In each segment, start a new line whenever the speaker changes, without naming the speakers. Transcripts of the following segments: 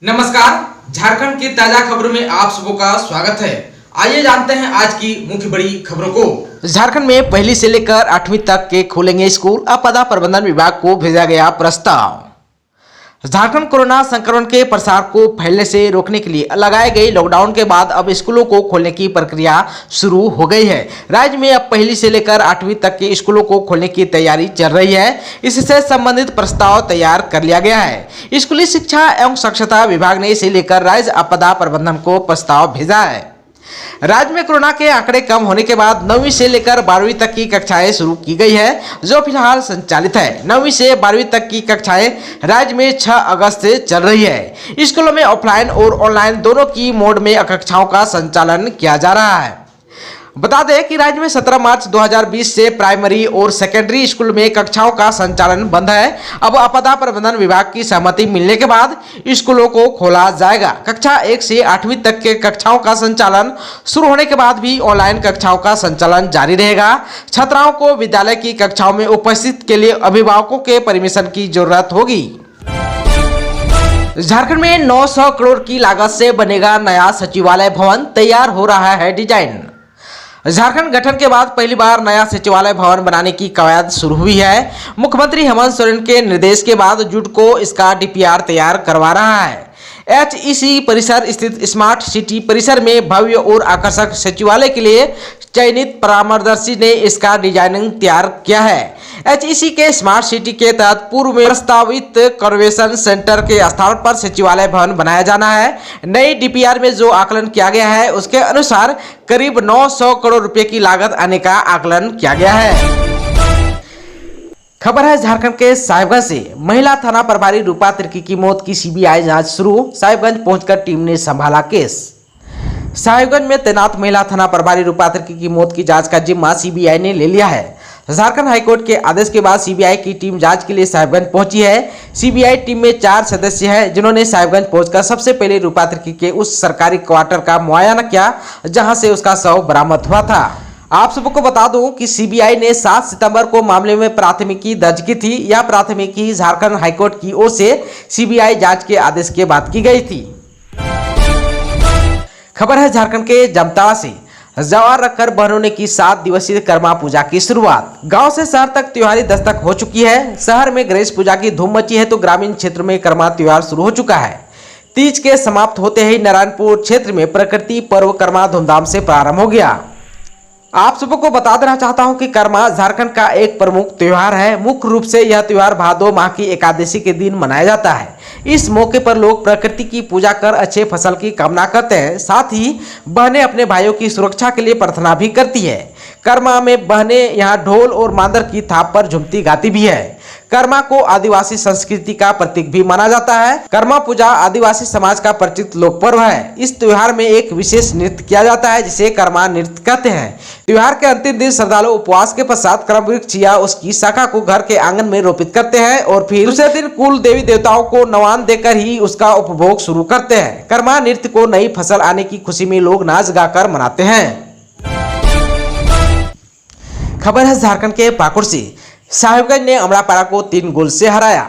नमस्कार, झारखंड की ताजा खबरों में आप सबों का स्वागत है। आइए जानते हैं आज की मुख्य बड़ी खबरों को। झारखंड में पहली से लेकर 8वीं तक के खुलेंगे स्कूल, आपदा प्रबंधन विभाग को भेजा गया प्रस्ताव। झारखंड कोरोना संक्रमण के प्रसार को फैलने से रोकने के लिए लगाए गए लॉकडाउन के बाद अब स्कूलों को खोलने की प्रक्रिया शुरू हो गई है। राज्य में अब पहली से लेकर 8वीं तक के स्कूलों को खोलने की तैयारी चल रही है। इससे संबंधित प्रस्ताव तैयार कर लिया गया है। स्कूली शिक्षा एवं स्वच्छता विभाग ने इसे लेकर राज्य आपदा प्रबंधन को प्रस्ताव भेजा है। राज्य में कोरोना के आंकड़े कम होने के बाद 9वीं से लेकर 12वीं तक की कक्षाएं शुरू की गई है, जो फिलहाल संचालित है। 9वीं से 12वीं तक की कक्षाएं राज्य में 6 अगस्त से चल रही है। स्कूलों में ऑफलाइन और ऑनलाइन दोनों की मोड में कक्षाओं का संचालन किया जा रहा है। बता दें कि राज्य में 17 मार्च 2020 से प्राइमरी और सेकेंडरी स्कूल में कक्षाओं का संचालन बंद है। अब आपदा प्रबंधन विभाग की सहमति मिलने के बाद स्कूलों को खोला जाएगा। कक्षा 1 से 8वीं तक के कक्षाओं का संचालन शुरू होने के बाद भी ऑनलाइन कक्षाओं का संचालन जारी रहेगा। छात्राओं को विद्यालय की कक्षाओं में उपस्थित के लिए अभिभावकों के परमिशन की जरूरत होगी। झारखंड में 900 करोड़ की लागत से बनेगा नया सचिवालय भवन, तैयार हो रहा है डिजाइन। झारखंड गठन के बाद पहली बार नया सचिवालय भवन बनाने की कवायद शुरू हुई है। मुख्यमंत्री हेमंत सोरेन के निर्देश के बाद जुडको इसका डीपीआर तैयार करवा रहा है। एचईसी परिसर स्थित स्मार्ट सिटी परिसर में भव्य और आकर्षक सचिवालय के लिए चयनित परामर्शदर्शी ने इसका डिजाइनिंग तैयार किया है। एचईसी के स्मार्ट सिटी के तहत पूर्व में प्रस्तावित कन्वेंशन सेंटर के स्थान पर सचिवालय भवन बनाया जाना है। नई डीपीआर में जो आकलन किया गया है उसके अनुसार करीब 900 करोड़ रुपए की लागत आने का आकलन किया गया है। खबर है झारखंड के साहिबगंज से। महिला थाना प्रभारी रूपा तिर्की की मौत की सीबीआई जांच शुरू, साहिबगंज पहुंचकर टीम ने संभाला केस। साहिबगंज में तैनात महिला थाना प्रभारी रूपा तिर्की की मौत की जांच का जिम्मा सीबीआई ने ले लिया है। झारखंड हाईकोर्ट के आदेश के बाद सीबीआई की टीम जांच के लिए साहिबगंज पहुंची है। सीबीआई टीम में 4 सदस्य हैं, जिन्होंने साहिबगंज पहुंचकर सबसे पहले रूपा तिर्की के उस सरकारी क्वार्टर का मुआयना किया जहां से उसका शव बरामद हुआ था। आप सबको बता दूं कि सीबीआई ने 7 सितंबर को मामले में प्राथमिकी दर्ज की थी। यह प्राथमिकी झारखंड हाईकोर्ट की ओर से सीबीआई जांच के आदेश के बाद की गई थी। खबर है झारखंड के जामताड़ा से। जवार रखकर बहनों ने की 7 दिवसीय कर्मा पूजा की शुरुआत। गांव से शहर तक त्योहारी दस्तक हो चुकी है। शहर में गणेश पूजा की धूम मची है तो ग्रामीण क्षेत्र में कर्मा त्योहार शुरू हो चुका है। तीज के समाप्त होते ही नारायणपुर क्षेत्र में प्रकृति पर्व कर्मा धूमधाम से प्रारंभ हो गया। आप सबको बता देना चाहता हूं कि कर्मा झारखंड का एक प्रमुख त्योहार है। मुख्य रूप से यह त्योहार भादो माह की एकादशी के दिन मनाया जाता है। इस मौके पर लोग प्रकृति की पूजा कर अच्छे फसल की कामना करते हैं। साथ ही बहनें अपने भाइयों की सुरक्षा के लिए प्रार्थना भी करती है। कर्मा में बहनें यहां ढोल और मांदर की थाप पर झूमती गाती भी है। कर्मा को आदिवासी संस्कृति का प्रतीक भी माना जाता है। कर्मा पूजा आदिवासी समाज का परिचित लोक पर्व है। इस त्योहार में एक विशेष नृत्य किया जाता है जिसे कर्मा नृत्य कहते हैं। त्योहार के अंतिम दिन श्रद्धालु उपवास के पश्चात कर्म वृक्ष या उसकी शाखा को घर के आंगन में रोपित करते हैं और फिर दूसरे दिन कुल देवी देवताओं को नवान देकर ही उसका उपभोग शुरू करते हैं। कर्मा नृत्य को नई फसल आने की खुशी में लोग नाच गाकर मनाते हैं। खबर है झारखंड के पाकुड़ से। साहिबगंज ने अमरापाड़ा को 3 गोल से हराया।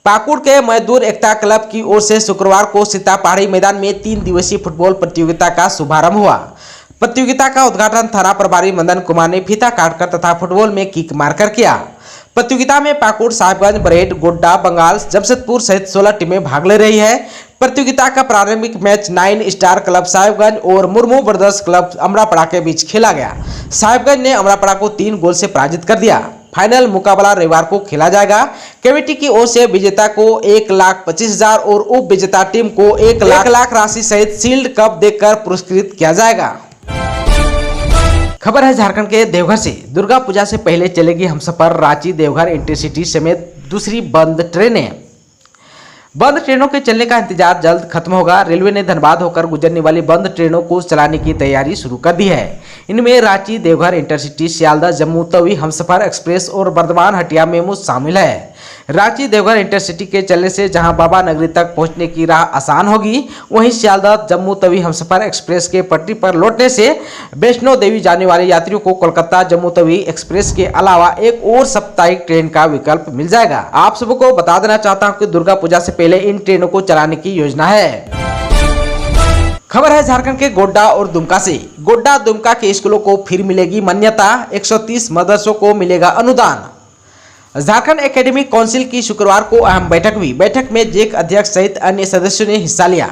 पाकुड़ के मजदूर एकता क्लब की ओर से शुक्रवार को सीतापहाड़ी मैदान में 3 दिवसीय फुटबॉल प्रतियोगिता का शुभारंभ हुआ। प्रतियोगिता का उद्घाटन थाना प्रभारी मदन कुमार ने फीता काटकर तथा फुटबॉल में किक मारकर किया। प्रतियोगिता में पाकुड़, साहिबगंज, बरहेट, गोड्डा, बंगाल, जमशेदपुर सहित 16 टीमें भाग ले रही है। प्रतियोगिता का प्रारंभिक मैच 9 स्टार क्लब साहिबगंज और मुर्मू ब्रदर्स क्लब अमरापाड़ा के बीच खेला गया। साहिबगंज ने अमरापाड़ा को 3 गोल से पराजित कर दिया। फाइनल मुकाबला रविवार को खेला जाएगा। कमेटी की ओर से विजेता को 1,25,000 और उप विजेता टीम को 1 लाख राशि सहित शील्ड कप देकर पुरस्कृत किया जाएगा। खबर है झारखंड के देवघर से। दुर्गा पूजा से पहले चलेगी हमसफर रांची देवघर इंटरसिटी समेत दूसरी बंद ट्रेनें। बंद ट्रेनों के चलने का इंतजार जल्द खत्म होगा। रेलवे ने धनबाद होकर गुजरने वाली बंद ट्रेनों को चलाने की तैयारी शुरू कर दी है। इनमें रांची देवघर इंटरसिटी, सियालदह जम्मू तवी हमसफर एक्सप्रेस और बर्धमान हटिया मेमू शामिल है। रांची देवघर इंटरसिटी के चलने से जहां बाबा नगरी तक पहुंचने की राह आसान होगी, वहीं सियालदह जम्मू तवी हमसफर एक्सप्रेस के पटरी पर लौटने से वैष्णो देवी जाने वाले यात्रियों को कोलकाता जम्मू तवी एक्सप्रेस के अलावा एक और साप्ताहिक ट्रेन का विकल्प मिल जाएगा। आप सबको बता देना चाहता हूं कि दुर्गा पूजा से पहले इन ट्रेनों को चलाने की योजना है। खबर है झारखंड के गोड्डा और दुमका से। गोड्डा दुमका के स्कूलों को फिर मिलेगी मान्यता, 130 मदरसों को मिलेगा अनुदान। झारखंड एकेडमिक काउंसिल की शुक्रवार को अहम बैठक हुई। बैठक में जेक अध्यक्ष सहित अन्य सदस्यों ने हिस्सा लिया।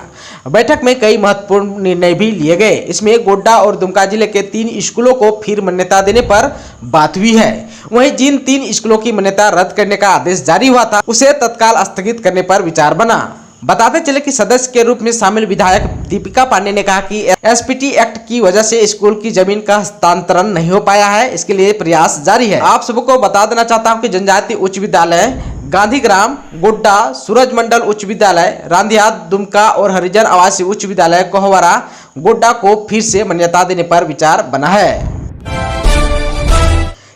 बैठक में कई महत्वपूर्ण निर्णय भी लिए गए। इसमें गोड्डा और दुमका जिले के 3 स्कूलों को फिर मान्यता देने पर बात हुई है। वहीं जिन 3 स्कूलों की मान्यता रद्द करने का आदेश जारी हुआ था, उसे तत्काल स्थगित करने पर विचार बना। बताते चले कि सदस्य के रूप में शामिल विधायक दीपिका पांडे ने कहा कि एसपीटी एक्ट की वजह से स्कूल की जमीन का हस्तांतरण नहीं हो पाया है, इसके लिए प्रयास जारी है। आप सबको बता देना चाहता हूं कि जनजातीय उच्च विद्यालय गांधीग्राम, गोड्डा, सूरज मंडल उच्च विद्यालय रांधिया, दुमका और हरिजन आवासीय उच्च विद्यालय कोहवरा, गोड्डा को फिर से मान्यता देने पर विचार बना है।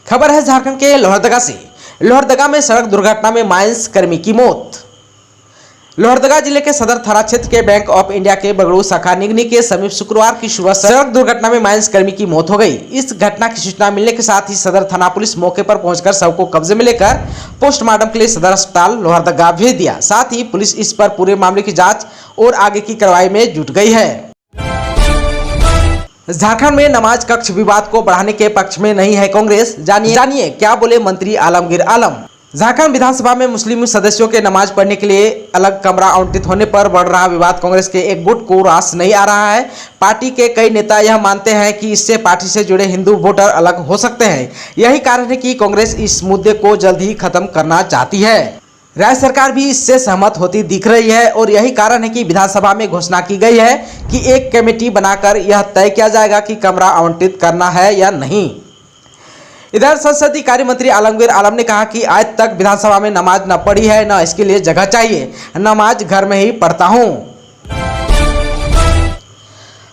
खबर है झारखंड के लोहरदगा से। लोहरदगा में सड़क दुर्घटना में माइंस कर्मी की मौत। लोहरदगा जिले के सदर थाना क्षेत्र के बैंक ऑफ इंडिया के बगड़ू शाखा निगनी के समीप शुक्रवार की सुबह सड़क दुर्घटना में माइंस कर्मी की मौत हो गई। इस घटना की सूचना मिलने के साथ ही सदर थाना पुलिस मौके पर पहुंचकर शव को कब्जे में लेकर पोस्टमार्टम के लिए सदर अस्पताल लोहरदगा भेज दिया। साथ ही पुलिस इस पर पूरे मामले की जांच और आगे की कार्रवाई में जुट गई है। झारखंड में नमाज कक्ष विवाद को बढ़ाने के पक्ष में नहीं है कांग्रेस। जानिए क्या बोले मंत्री आलमगीर आलम। झारखंड विधानसभा में मुस्लिम सदस्यों के नमाज पढ़ने के लिए अलग कमरा आवंटित होने पर बढ़ रहा विवाद कांग्रेस के एक गुट को रास नहीं आ रहा है। पार्टी के कई नेता यह मानते हैं कि इससे पार्टी से जुड़े हिंदू वोटर अलग हो सकते हैं। यही कारण है कि कांग्रेस इस मुद्दे को जल्द ही खत्म करना चाहती है। राज्य सरकार भी इससे सहमत होती दिख रही है और यही कारण है कि विधानसभा में घोषणा की गई है कि एक कमेटी बनाकर यह तय किया जाएगा कि कमरा आवंटित करना है या नहीं। इधर संसदीय कार्य मंत्री आलमगीर आलम ने कहा कि आज तक विधानसभा में नमाज न पढ़ी है, न इसके लिए जगह चाहिए। नमाज घर में ही पढ़ता हूं।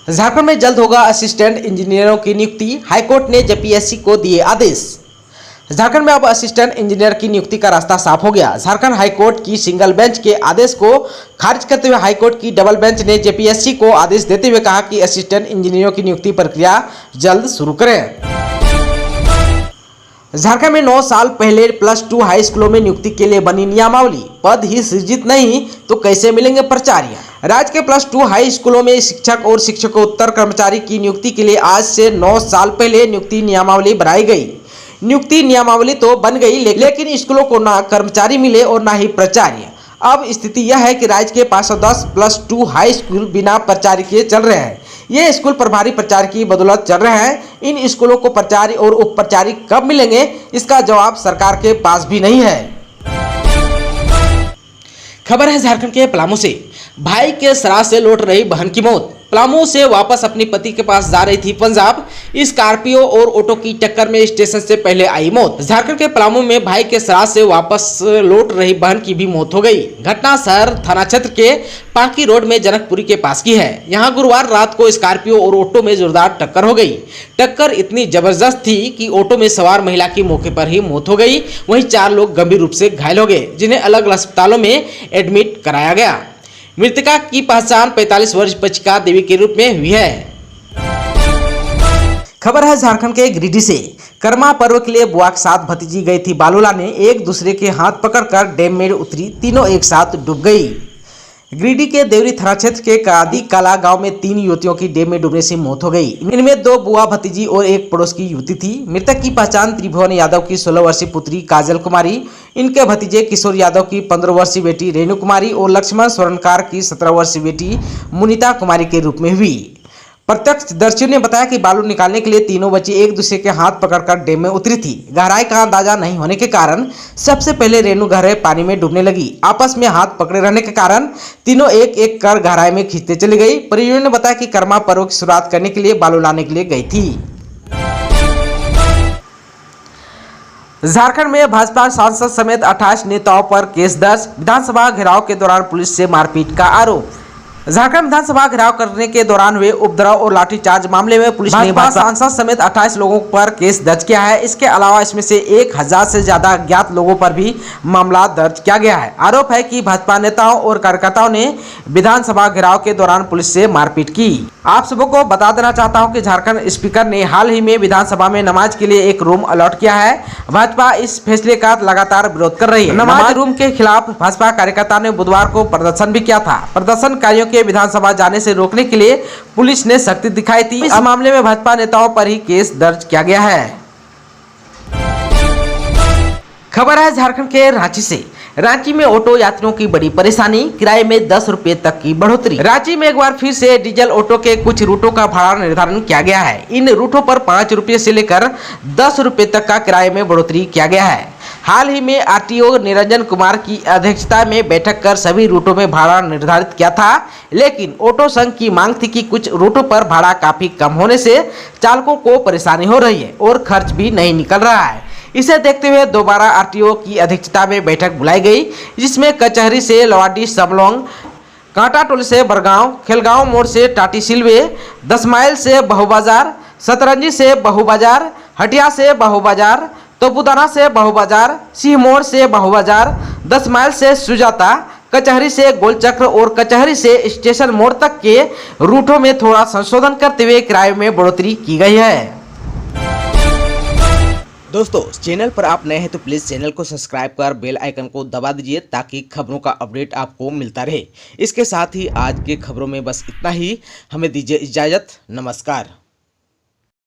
झारखंड में जल्द होगा असिस्टेंट इंजीनियरों की नियुक्ति। हाईकोर्ट ने जेपीएससी को दिए आदेश। झारखंड में अब असिस्टेंट इंजीनियर की नियुक्ति का रास्ता साफ हो गया। झारखंड हाईकोर्ट की सिंगल बेंच के आदेश को खारिज करते हुए हाईकोर्ट की डबल बेंच ने जेपीएससी को आदेश देते हुए कहा कि असिस्टेंट इंजीनियरों की नियुक्ति प्रक्रिया जल्द शुरू करें। झारखंड में 9 साल पहले +2 हाई स्कूलों में नियुक्ति के लिए बनी नियमावली। पद ही सृजित नहीं तो कैसे मिलेंगे प्राचार्य। राज्य के +2 हाई स्कूलों में शिक्षक और शिक्षकोत्तर कर्मचारी की नियुक्ति के लिए आज से 9 साल पहले नियुक्ति नियमावली बनाई गई। नियुक्ति नियमावली तो बन गई, लेकिन स्कूलों को ना कर्मचारी मिले और ना ही प्राचार्य। अब स्थिति यह है कि राज्य के 510 +2 हाई स्कूल बिना प्राचार्य के चल रहे हैं। ये स्कूल प्रभारी प्राचार्य की बदौलत चल रहे हैं। इन स्कूलों को प्राचार्य और उप प्राचार्य कब मिलेंगे, इसका जवाब सरकार के पास भी नहीं है। खबर है झारखंड के पलामू से। भाई के श्राद्ध से लौट रही बहन की मौत। पलामू से वापस अपने पति के पास जा रही थी पंजाब। स्कॉर्पियो और ऑटो की टक्कर में स्टेशन से पहले आई मौत। झारखंड के पलामू में भाई के श्राद्ध से वापस लौट रही बहन की भी मौत हो गई। घटना शहर थाना क्षेत्र के पाकी रोड में जनकपुरी के पास की है। यहां गुरुवार रात को स्कॉर्पियो और ऑटो में जोरदार टक्कर हो गई। टक्कर इतनी जबरदस्त थी कि ऑटो में सवार महिला की मौके पर ही मौत हो गई। वहीं 4 लोग गंभीर रूप से घायल हो गए, जिन्हें अलग अलग अस्पतालों में एडमिट कराया गया। मृतका की पहचान 45 वर्ष पचिका देवी के रूप में हुई है। खबर है झारखंड के गिरिडीह से। कर्मा पर्व के लिए बुआ के साथ भतीजी गई थी बालूला ने एक दूसरे के हाथ पकड़कर डैम में उतरी, तीनों एक साथ डूब गई। गिरिडीह के देवरी थाना क्षेत्र के कादी काला गांव में 3 युवतियों की डैम में डूबने से मौत हो गई। इनमें 2 बुआ भतीजी और एक पड़ोस की युवती थी। मृतक की पहचान त्रिभुवन यादव की 16 वर्षीय पुत्री काजल कुमारी, इनके भतीजे किशोर यादव की 15 वर्षीय बेटी रेणु कुमारी और लक्ष्मण स्वर्णकार की 17 वर्षीय बेटी मुनीता कुमारी के रूप में हुई। प्रत्यक्षदर्शियों ने बताया कि बालू निकालने के लिए तीनों बच्ची एक दूसरे के हाथ पकड़कर डैम में उतरी थी। गहराई का अंदाजा नहीं होने के कारण सबसे पहले रेणु गहरे पानी में डूबने लगी। आपस में हाथ पकड़े रहने के कारण तीनों एक एक कर गहराई में खींचते चली गई। परिजनों ने बताया कि कर्मा पर्व की शुरुआत करने के लिए बालू लाने के लिए गई थी। झारखंड में भाजपा सांसद समेत 28 नेताओं पर केस दर्ज। विधानसभा घेराव के दौरान पुलिस से मारपीट का आरोप। झारखंड विधानसभा घेराव करने के दौरान हुए उपद्रव और लाठीचार्ज मामले में पुलिस ने भाजपा सांसद समेत 28 लोगों पर केस दर्ज किया है। इसके अलावा इसमें से 1000 से ज्यादा अज्ञात लोगों पर भी मामला दर्ज किया गया है। आरोप है कि भाजपा नेताओं और कार्यकर्ताओं ने विधानसभा घेराव के दौरान पुलिस से मारपीट की। आप सबों को बता देना चाहता हूं कि झारखंड स्पीकर ने हाल ही में विधानसभा में नमाज के लिए एक रूम अलॉट किया है। भाजपा इस फैसले का लगातार विरोध कर रही है। नमाज रूम के खिलाफ भाजपा कार्यकर्ता ने बुधवार को प्रदर्शन भी किया था। प्रदर्शनकारियों के विधानसभा जाने से रोकने के लिए पुलिस ने सख्ती दिखाई थी। इस मामले में भाजपा नेताओं पर ही केस दर्ज किया गया है। खबर है झारखंड के रांची से। रांची में ऑटो यात्रियों की बड़ी परेशानी, किराए में 10 रुपए तक की बढ़ोतरी। रांची में एक बार फिर से डीजल ऑटो के कुछ रूटों का भाड़ा निर्धारण किया गया है। इन रूटों पर 5 रुपए से लेकर 10 रुपए तक का किराए में बढ़ोतरी किया गया है। हाल ही में आरटीओ निरंजन कुमार की अध्यक्षता में बैठक कर सभी रूटों में भाड़ा निर्धारित किया था, लेकिन ऑटो संघ की मांग थी कि कुछ रूटों पर भाड़ा काफी कम होने से चालकों को परेशानी हो रही है और खर्च भी नहीं निकल रहा है। इसे देखते हुए दोबारा आरटीओ की अध्यक्षता में बैठक बुलाई गई, जिसमें कचहरी से लवाडी समलोंग, कांटा टोल से बरगांव, खेलगांव मोड़ से टाटी सिलवे, 10 माइल से बहु बाजार, सतरंजी से बहु बाजार, हटिया से बहु बाजार, तोपुदाना से बहु बाजार, सिंह मोड़ से बहु बाजार, 10 माइल से सुजाता, कचहरी से गोलचक्र और कचहरी से स्टेशन मोड़ तक के रूटों में थोड़ा संशोधन करते हुए किराए में बढ़ोतरी की गई है। दोस्तों, चैनल पर आप नए हैं तो प्लीज़ चैनल को सब्सक्राइब कर बेल आइकन को दबा दीजिए ताकि खबरों का अपडेट आपको मिलता रहे। इसके साथ ही आज के खबरों में बस इतना ही। हमें दीजिए इजाज़त। नमस्कार।